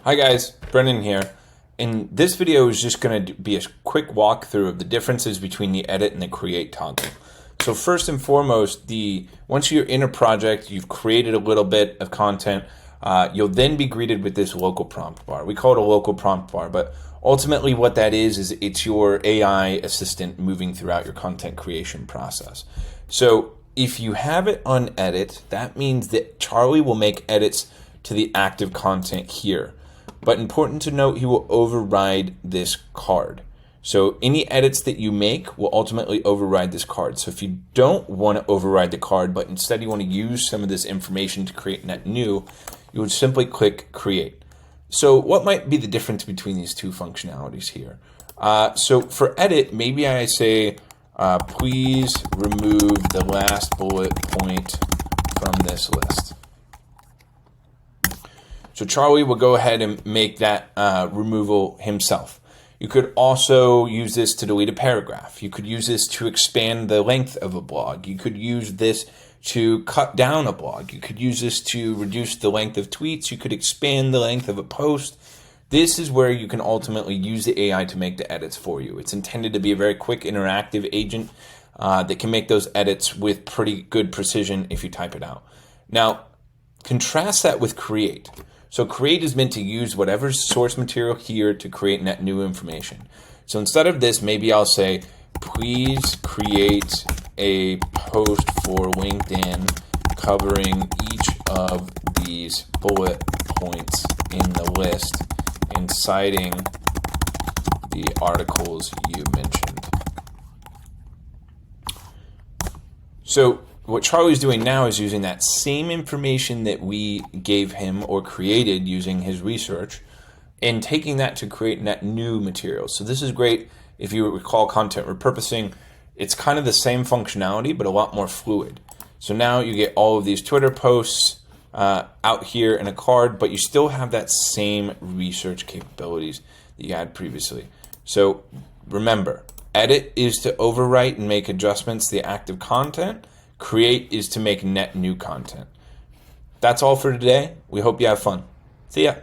Hi guys, Brendan here. And this video is just going to be a quick walkthrough of the differences between the edit and the create toggle. So first and foremost, once you're in a project, you've created a little bit of content, you'll then be greeted with this local prompt bar. We call it a local prompt bar, but ultimately what that is it's your AI assistant moving throughout your content creation process. So if you have it on edit, that means that Charlie will make edits to the active content here. But important to note, he will override this card. So any edits that you make will ultimately override this card. So if you don't want to override the card, but instead you want to use some of this information to create net new, you would simply click create. So what might be the difference between these two functionalities here? So for edit, maybe I say, please remove the last bullet point from this list. So Charlie will go ahead and make that removal himself. You could also use this to delete a paragraph. You could use this to expand the length of a blog. You could use this to cut down a blog. You could use this to reduce the length of tweets. You could expand the length of a post. This is where you can ultimately use the AI to make the edits for you. It's intended to be a very quick, interactive agent that can make those edits with pretty good precision if you type it out. Now, contrast that with create. So create is meant to use whatever source material here to create net new information. So instead of this, maybe I'll say, please create a post for LinkedIn covering each of these bullet points in the list and citing the articles you mentioned. So what Charlie's doing now is using that same information that we gave him or created using his research and taking that to create net new materials. So this is great if you recall content repurposing. It's kind of the same functionality, but a lot more fluid. So now you get all of these Twitter posts out here in a card, but you still have that same research capabilities that you had previously. So remember, edit is to overwrite and make adjustments to the active content. Create is to make net new content. That's all for today. We hope you have fun. See ya.